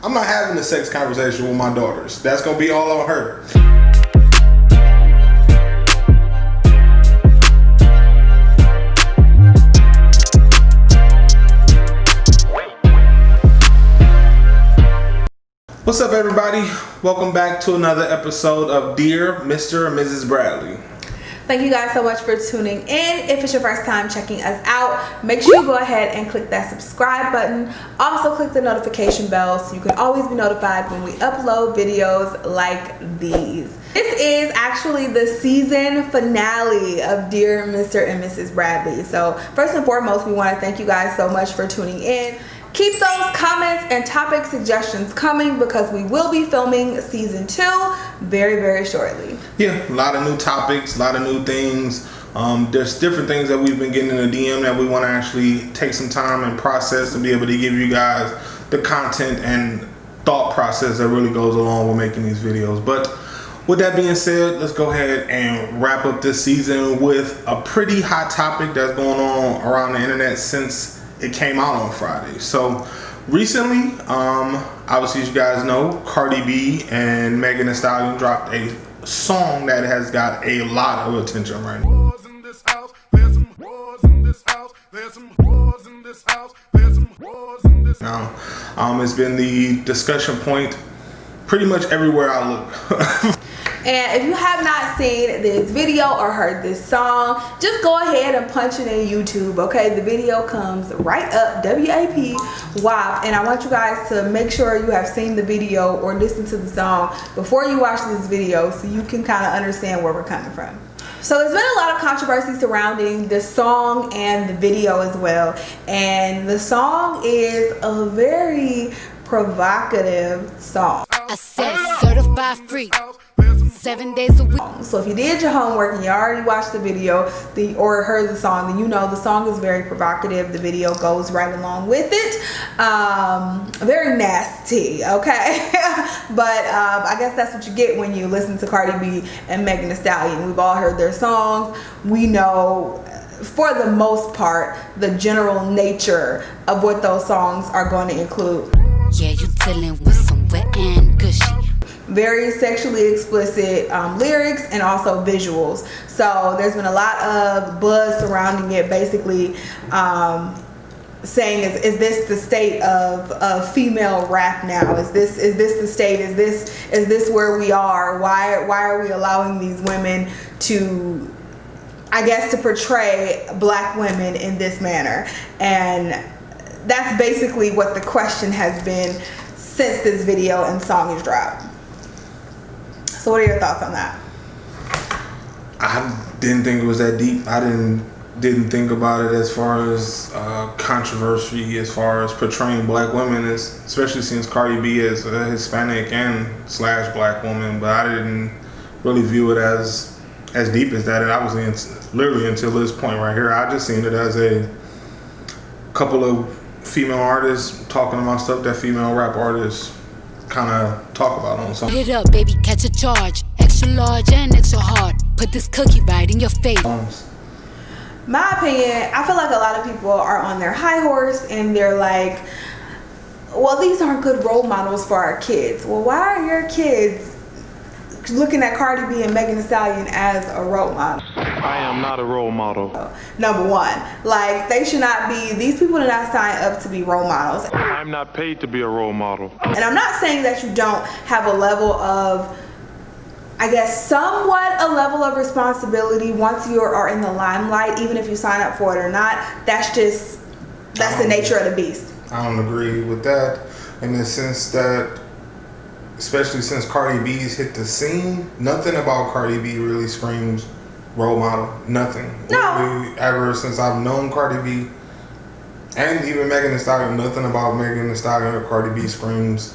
I'm not having a sex conversation with my daughters. That's gonna be all on her. What's up, everybody? Welcome back to another episode of Dear Mr. and Mrs. Bradley. Thank you guys so much for tuning in. If it's your first time checking us out, make sure you go ahead and click that subscribe button. Also click the notification bell so you can always be notified when we upload videos like these. This is actually the season finale of Dear Mr. and Mrs. Bradley. So first and foremost, we want to thank you guys so much for tuning in. Keep those comments and topic suggestions coming because we will be filming season 2 very shortly. Yeah, a lot of new topics, a lot of new things. There's different things that we've been getting in the DM that we want to actually take some time and process to be able to give you guys the content and thought process that really goes along with making these videos. But with that being said, let's go ahead and wrap up this season with a pretty hot topic that's going on around the internet since it came out on Friday. So recently, obviously as you guys know, Cardi B and Megan Thee Stallion dropped a song that has got a lot of attention right now. Now, it's been the discussion point pretty much everywhere I look. And if you have not seen this video or heard this song, just go ahead and punch it in YouTube, okay? The video comes right up, W.A.P, W.A.P. And I want you guys to make sure you have seen the video or listened to the song before you watch this video so you can kind of understand where we're coming from. So there's been a lot of controversy surrounding the song and the video as well. And the song is a very provocative song. I said certified free. 7 days a week. So if you did your homework and you already watched the video or heard the song, then you know the song is very provocative. The video goes right along with it. Very nasty, okay? But I guess that's what you get when you listen to Cardi B and Megan Thee Stallion. We've all heard their songs. We know for the most part the general nature of what those songs are going to include. Yeah, you dealing with some wet and gushy. Very sexually explicit lyrics and also visuals. So there's been a lot of buzz surrounding it, basically saying, is this the state of female rap now? Is this the state? Is this where we are? Why are we allowing these women to, I guess, to portray black women in this manner? And that's basically what the question has been since this video and song is dropped. So what are your thoughts on that? I didn't think it was that deep. I didn't think about it as far as controversy, as far as portraying black women, especially since Cardi B is a Hispanic and / black woman. But I didn't really view it as deep as that. And I was literally until this point right here, I just seen it as a couple of female artists talking about stuff that female rap artists kind of talk about on something. Put it up, baby, catch a charge. Extra large and extra hard. Put this cookie right in your face. My opinion, I feel like a lot of people are on their high horse and they're like, well, these aren't good role models for our kids. Well, why are your kids looking at Cardi B and Megan Thee Stallion as a role model? I am not a role model. Number one, like, they should not be, these people do not sign up to be role models. I'm not paid to be a role model. And I'm not saying that you don't have a level of, I guess, somewhat a level of responsibility once you are in the limelight, even if you sign up for it or not. That's the nature of the beast. I don't agree with that in the sense that, especially since Cardi B's hit the scene, nothing about Cardi B really screams role model. Nothing. No. Literally, ever since I've known Cardi B and even Megan Thee Stallion, nothing about Megan Thee Stallion or Cardi B screams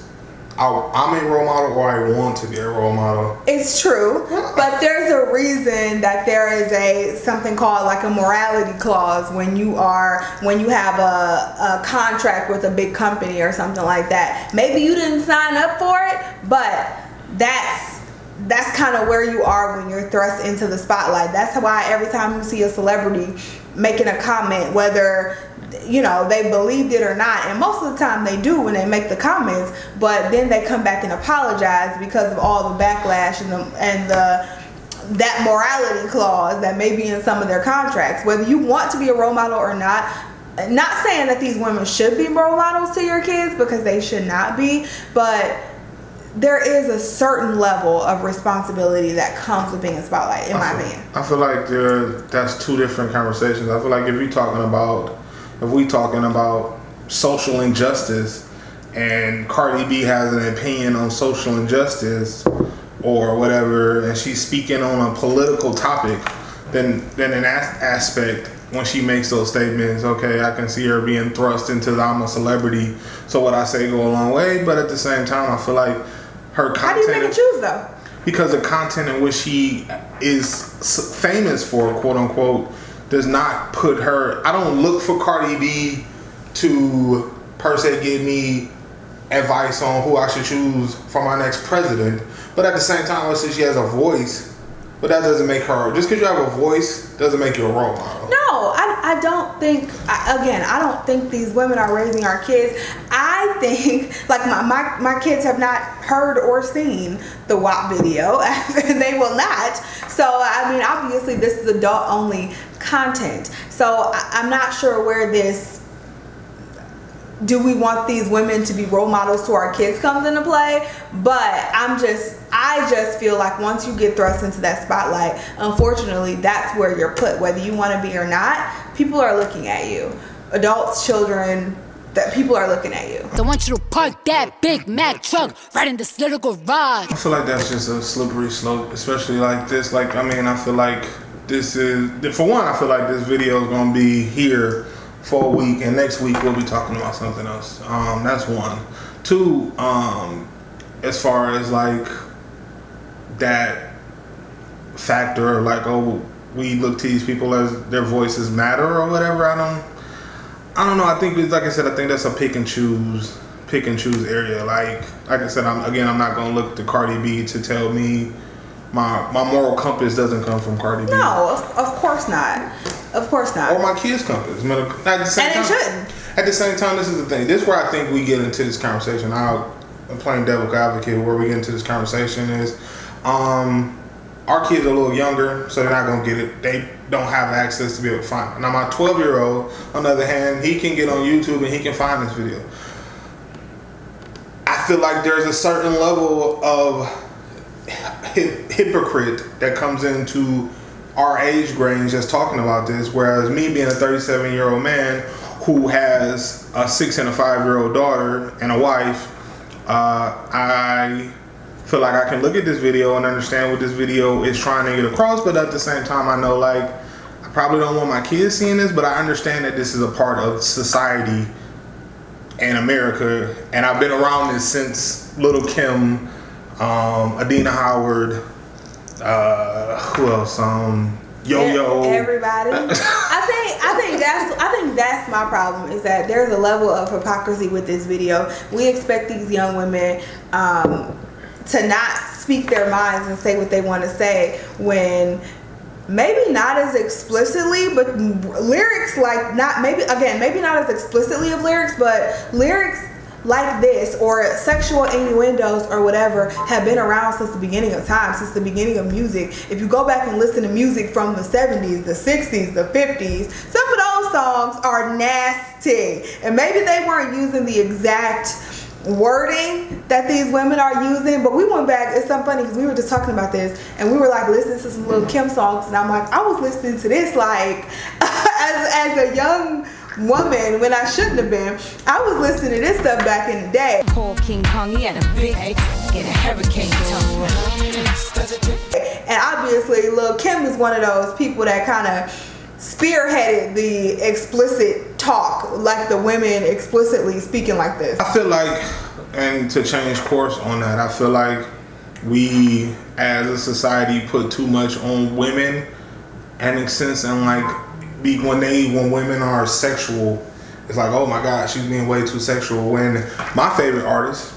I'm a role model or I want to be a role model. It's true, but there's a reason that there is something called like a morality clause when you have a contract with a big company or something like that. Maybe you didn't sign up for it, but that's kind of where you are when you're thrust into the spotlight. That's why every time you see a celebrity making a comment, whether you know, they believed it or not, and most of the time they do when they make the comments, but then they come back and apologize because of all the backlash and that morality clause that may be in some of their contracts. Whether you want to be a role model or not saying that these women should be role models to your kids, because they should not be, but there is a certain level of responsibility that comes with being a spotlight, in my opinion. I feel like that's two different conversations. I feel like if we talking about social injustice, and Cardi B has an opinion on social injustice or whatever, and she's speaking on a political topic, then in that aspect, when she makes those statements, okay, I can see her being thrust into the I'm a celebrity, so what I say go a long way. But at the same time, I feel like her content. How do you pick and choose though? Because the content in which she is famous for, quote unquote, does not put her. I don't look for Cardi B to per se give me advice on who I should choose for my next president. But at the same time, I say she has a voice. But that doesn't make her, just because you have a voice doesn't make you a role model. No, I don't think, I don't think these women are raising our kids. I think, like, my kids have not heard or seen the W.A.P video. They will not. So, I mean, obviously this is adult only content. So, I'm not sure where this, do we want these women to be role models to our kids comes into play. But I just feel like once you get thrust into that spotlight, unfortunately, that's where you're put. Whether you want to be or not, people are looking at you. Adults, children, that people are looking at you. I want you to park that Big Mac truck right in this little garage. I feel like that's just a slippery slope, especially like this. Like, I mean, I feel like this is, for one, I feel like this video is going to be here for a week, and next week we'll be talking about something else. That's one. Two, as far as like that factor, like, oh, we look to these people as their voices matter or whatever. I don't know. I think, like I said, I think that's a pick and choose area. Like I said, I'm not gonna look to Cardi B to tell me my moral compass doesn't come from Cardi B. No, of course not. Of course not. Or my kids' compass. At the same time, it shouldn't. At the same time, this is the thing. This is where I think we get into this conversation. I'm playing devil's advocate. Where we get into this conversation is, our kids are a little younger, so they're not gonna get it. They don't have access to be able to find it. Now, my 12-year-old, on the other hand, he can get on YouTube and he can find this video. I feel like there's a certain level of hypocrite that comes into our age range that's talking about this, whereas me being a 37-year-old man who has a 6 and a 5-year-old daughter and a wife, I feel like I can look at this video and understand what this video is trying to get across, but at the same time, I know, like, I probably don't want my kids seeing this, but I understand that this is a part of society in America, and I've been around this since Little Kim, Adina Howard, who else? Yo-Yo. Everybody. I think that's my problem, is that there's a level of hypocrisy with this video. We expect these young women to not speak their minds and say what they want to say, when maybe not as explicitly, but lyrics like maybe not as explicitly of lyrics, but lyrics like this or sexual innuendos or whatever have been around since the beginning of time, since the beginning of music. If you go back and listen to music from the 70s, the 60s, the 50s, some of those songs are nasty. And maybe they weren't using the exact wording that these women are using, but we went back. It's so funny because we were just talking about this and we were like listening to some Lil Kim songs, and I'm like, I was listening to this like as a young woman when I shouldn't have been. I was listening to this stuff back in the day. Poor King Kong, he had a big ache and a hurricane tongue. And obviously Lil Kim is one of those people that kind of spearheaded the explicit talk, like the women explicitly speaking like this. I feel like, and to change course on that, I feel like we as a society put too much on women, and in sense, and like when women are sexual, it's like, oh my God, she's being way too sexual. When my favorite artist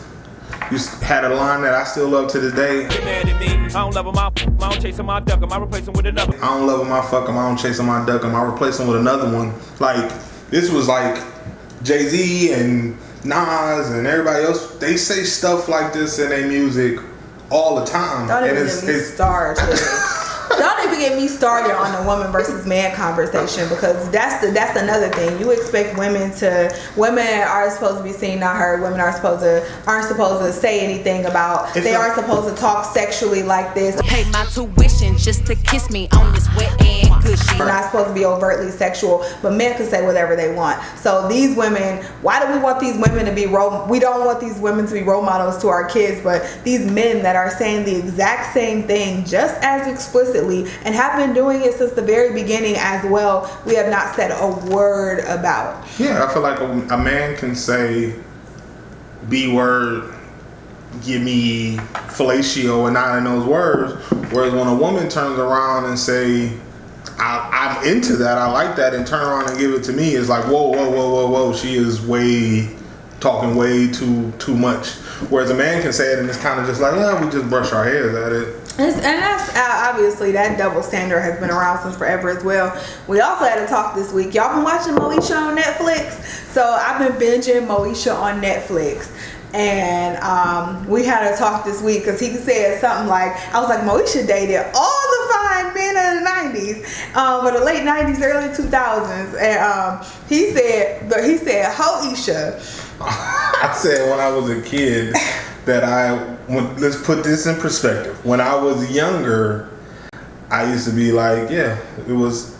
had a line that I still love to this day. I don't love him, I don't chase him, I duck him, I replace him with another. I don't love him, I fuck him, I don't chase him, I duck him, I replace him with another one. Like, This was like Jay-Z and Nas and everybody else. They say stuff like this in their music all the time. Don't even get me started. Don't even get me started on the woman versus man conversation, because that's another thing. You expect women are supposed to be seen, not heard. Women aren't supposed to say anything about. They aren't supposed to talk sexually like this. Pay my tuition just to kiss me on this wet and cushy. They're not supposed to be overtly sexual, but men can say whatever they want. So these women, why do we want these women to be we don't want these women to be role models to our kids, but these men that are saying the exact same thing just as explicitly and have been doing it since the very beginning as well, we have not said a word about. Yeah, I feel like a man can say B word, give me fellatio, and not in those words, whereas when a woman turns around and say, I'm into that, I like that, and turn around and give it to me, it's like, whoa, she is talking way too much. Whereas a man can say it and it's kind of just like, yeah, we just brush our heads at it. And that's obviously, that double standard has been around since forever as well. We also had a talk this week. Y'all been watching Moesha on Netflix? So I've been binging Moesha on Netflix. And we had a talk this week because he said something like, I was like, Moesha dated all the fine men of the 90s, or the late 90s, early 2000s. And he said, Hoesha. I said when I was a kid that let's put this in perspective. When I was younger, I used to be like, yeah, it was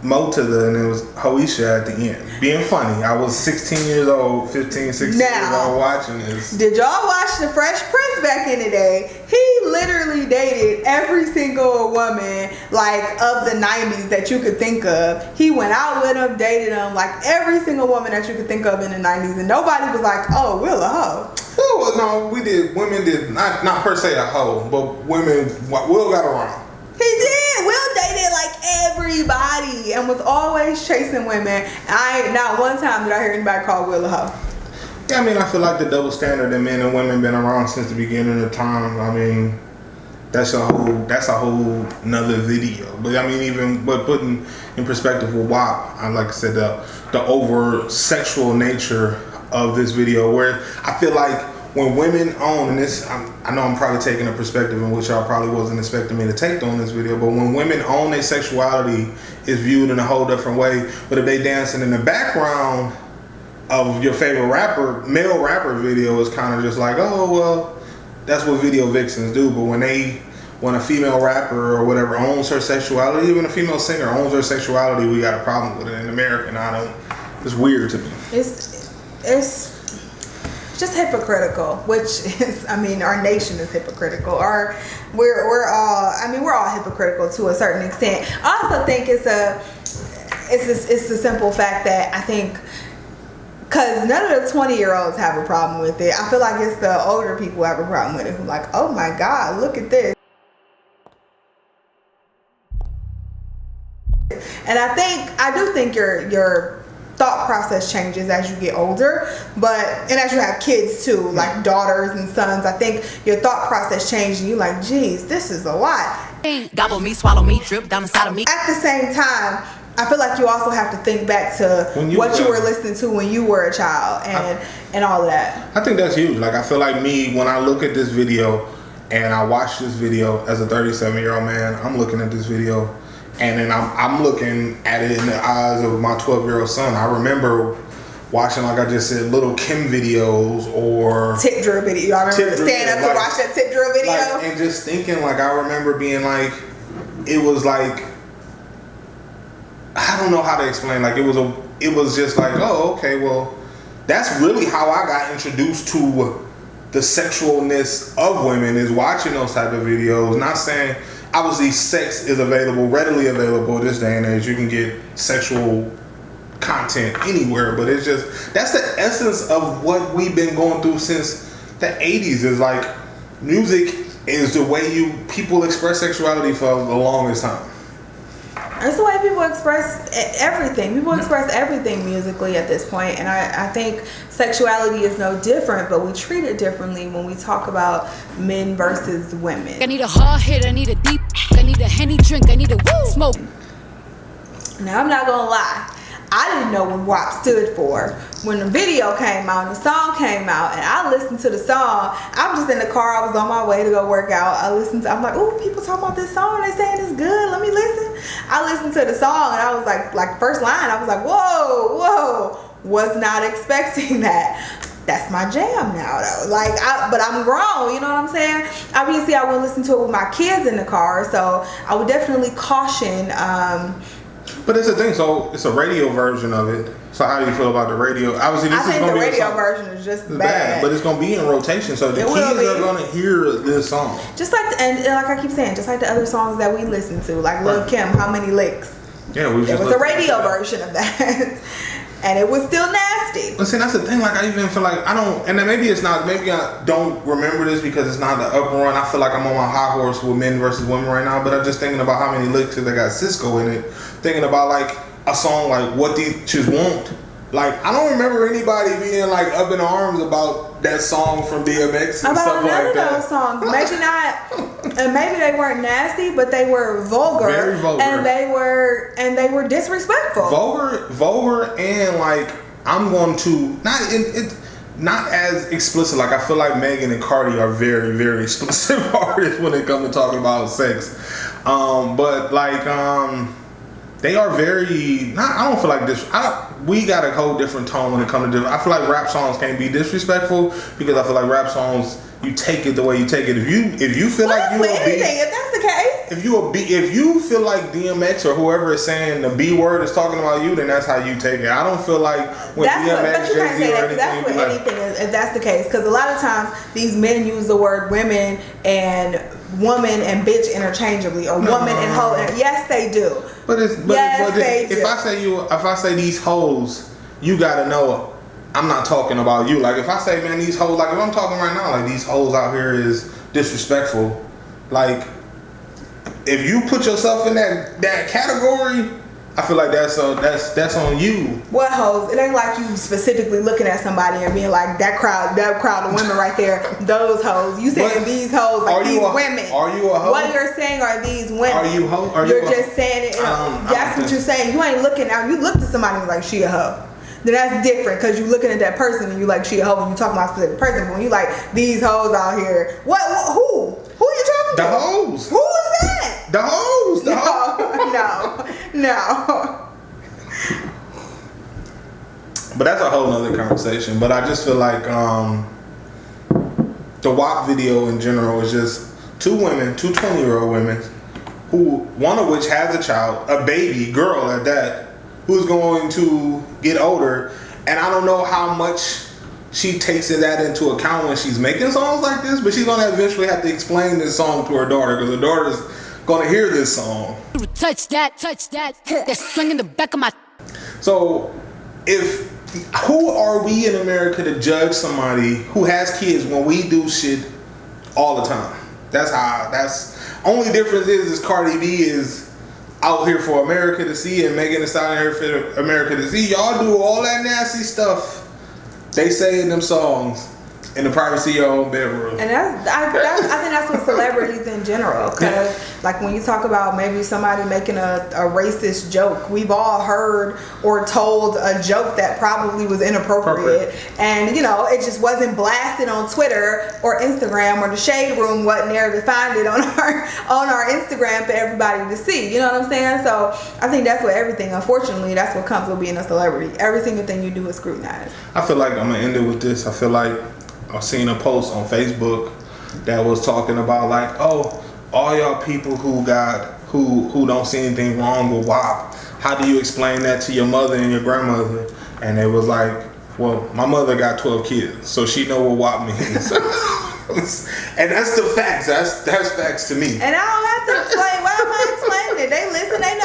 Motada and it was Hoesha at the end. Being funny. I was 16 years old, 15, 16 years old watching this. Did y'all watch The Fresh Prince back in the day? He literally dated every single woman like of the 90s that you could think of. He went out with them, dated them, like every single woman that you could think of in the 90s, and nobody was like, oh, Will a hoe. Well, no, women did not per se a hoe, but Will got around. He did. Will dated like everybody and was always chasing women. Not one time did I hear anybody call Will a hoe. Yeah, I mean, I feel like the double standard that men and women been around since the beginning of time. I mean, that's a whole nother video. But I mean, but putting in perspective with W.A.P, like I said, the over sexual nature of this video, where I feel like when women own, and this, I know I'm probably taking a perspective in which y'all probably wasn't expecting me to take on this video, but when women own their sexuality, is viewed in a whole different way. But if they dancing in the background of your favorite male rapper video, is kind of just like, oh, well, that's what video vixens do. But when a female rapper or whatever owns her sexuality, even a female singer owns her sexuality, we got a problem with it in America. And it's weird to me. It's just hypocritical, which is, I mean, our nation is hypocritical. We're all hypocritical to a certain extent. I also think it's the simple fact that I think, because none of the 20-year-olds have a problem with it. I feel like it's the older people who have a problem with it, who are like, oh my God, look at this. And I do think your thought process changes as you get older, and as you have kids too, like daughters and sons. I think your thought process changes and you're like, geez, this is a lot. Gobble me, swallow me, drip down inside of me. At the same time, I feel like you also have to think back to what you were listening to when you were a child and all of that. I think that's huge. Like, I feel like me, when I look at this video and I watch this video as a 37-year-old man, I'm looking at this video and then I'm looking at it in the eyes of my 12-year-old son. I remember watching, like I just said, Little Kim videos or tip drill video. I remember staying up to watch that tip drill video. And just thinking, like, I remember being like, it was like, I don't know how to explain. Like, it was just like, oh, okay, well, that's really how I got introduced to the sexualness of women, is watching those type of videos. Not saying, obviously, sex is readily available this day and age. You can get sexual content anywhere, but it's just, that's the essence of what we've been going through since the 80s. Is like, music is the way people express sexuality for the longest time. That's the way people express everything. People express everything musically at this point, and I think sexuality is no different, but we treat it differently when we talk about men versus women. I need a hard hit, I need a deep, I need a Henny drink, I need a woo smoke. Now, I'm not gonna lie, I didn't know what W.A.P stood for. When the video came out and the song came out and I listened to the song, I'm just in the car, I was on my way to go work out. I'm like, oh, people talking about this song, they saying it's good, let me listen. I listened to the song and I was like first line, I was like, whoa, was not expecting that. That's my jam now though. But I'm grown, you know what I'm saying? Obviously I would listen to it with my kids in the car, so I would definitely caution. But it's a thing, so it's a radio version of it. So how do you feel about the radio? Obviously, I think the radio version is just bad. But it's going to be in rotation, so the kids are going to hear this song. Just like, and like I keep saying, just like the other songs that we listen to, like Lil Kim, How Many Licks? Yeah, it was a radio version of that. And it was still nasty. But see, that's the thing. Like, I even feel like I don't, and then maybe it's not. Maybe I don't remember this because it's not the upper run. I feel like I'm on my high horse with men versus women right now. But I'm just thinking about how many licks that got Cisco in it. Thinking about like a song like "What These Bitches Want." Like, I don't remember anybody being like up in arms about that song from DMX and about stuff like that. None of those songs. Maybe not, and maybe they weren't nasty, but they were vulgar. Very vulgar. And they were disrespectful. Vulgar, and like I'm going to not as explicit. Like, I feel like Megan and Cardi are very, very explicit artists when it comes to talking about sex. But like they are very. I don't feel like this. We got a whole different tone when it comes to. I feel like rap songs can't be disrespectful because I feel like rap songs, you take it the way you take it. If you feel like you a B, if that's the case. If you feel like DMX or whoever is saying the B word is talking about you, then that's how you take it. I don't feel like when DMX, Jay-Z, or anything. That's what anything is. If that's the case, because a lot of times these men use the word women and woman and bitch interchangeably, or woman and hoe. Yes, they do. If I say these hoes, you gotta know I'm not talking about you. Like, if I say, man, these hoes, like if I'm talking right now, like these hoes out here is disrespectful. Like, if you put yourself in that category, I feel like that's on you. What hoes? It ain't like you specifically looking at somebody and being like that crowd of women right there, those hoes. You saying these hoes, like these women. Are you a hoe? What you're saying are these women. Are you hoe? You're just saying it. That's what you're saying. You ain't looking out. You looked at somebody and was like, she a hoe. Then that's different because you looking at that person and you like, she a hoe, and you talking about a specific person. But when you like these hoes out here, who are you talking to? The hoes. Who is that? The hoes. No. But that's a whole nother conversation. But I just feel like the W.A.P video in general is just two 20-year-old women, one of which has a child, a baby girl at that, who's going to get older. And I don't know how much she takes that into account when she's making songs like this, but she's going to eventually have to explain this song to her daughter, because her daughter's going to hear this song. Touch that. They're swinging the back of my. So, who are we in America to judge somebody who has kids when we do shit all the time? Only difference is Cardi B is out here for America to see, and Megan Thee Stallion here for America to see. Y'all do all that nasty stuff they say in them songs in the privacy of your own bedroom. And I think that's with celebrities in general. Because like when you talk about maybe somebody making a racist joke, we've all heard or told a joke that probably was inappropriate. And, it just wasn't blasted on Twitter or Instagram, or the Shade Room wasn't there to find it on our Instagram for everybody to see. You know what I'm saying? So I think that's what everything, unfortunately, that's what comes with being a celebrity. Every single thing you do is scrutinized. I feel like I'm going to end it with this. I feel like I seen a post on Facebook that was talking about like, oh, all y'all people who don't see anything wrong with W.A.P, how do you explain that to your mother and your grandmother? And it was like, well, my mother got 12 kids, so she know what W.A.P means. And that's the facts. That's facts to me. And I don't have to explain. Why am I explaining it? They listen. They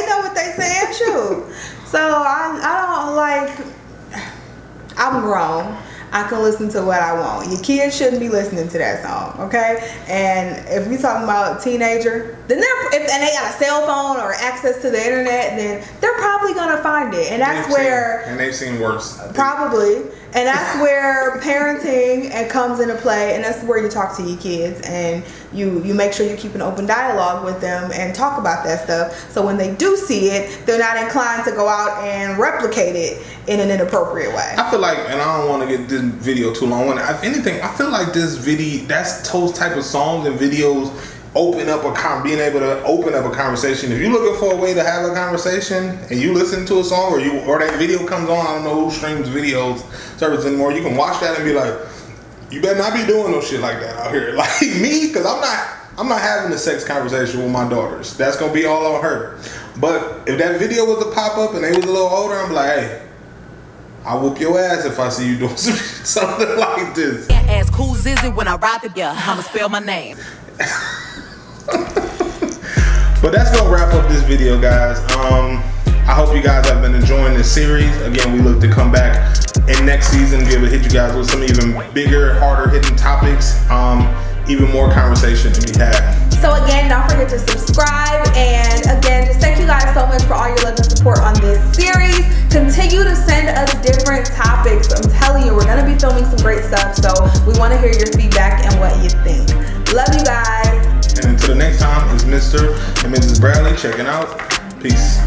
know what they saying. Shoot. So I don't like. I'm grown. I can listen to what I want. Your kids shouldn't be listening to that song, okay? And if we talking about teenager, then they got a cell phone or access to the internet, then they're probably gonna find it, and that's where. And they've seen worse. Probably, And that's where parenting comes into play, and that's where you talk to your kids and you make sure you keep an open dialogue with them and talk about that stuff. So when they do see it, they're not inclined to go out and replicate it in an inappropriate way. I feel like, and I don't want to get this video too long. If anything, I feel like this video, that's those type of songs and videos being able to open up a conversation. If you're looking for a way to have a conversation and you listen to a song or that video comes on, I don't know who streams videos service anymore, you can watch that and be like, you better not be doing no shit like that out here. Like me, because I'm not having a sex conversation with my daughters. That's gonna be all on her. But if that video was to pop up and they was a little older, I'm like, hey, I'll whoop your ass if I see you doing something like this. Ask who's is it when I ride the yeah, I'ma spell my name. But that's gonna wrap up this video, guys. I hope you guys have been enjoying this series. Again, we look to come back in next season, be able to hit you guys with some even bigger, harder hitting topics, even more conversation to be had. So again, don't forget to subscribe, and again, just thank you guys so much for all your love and support on this series. Continue to send us different topics. I'm telling you, we're gonna be filming some great stuff, so we want to hear your feedback and what you think. Love you guys. And until the next time, it's Mr. and Mrs. Bradley checking out. Peace.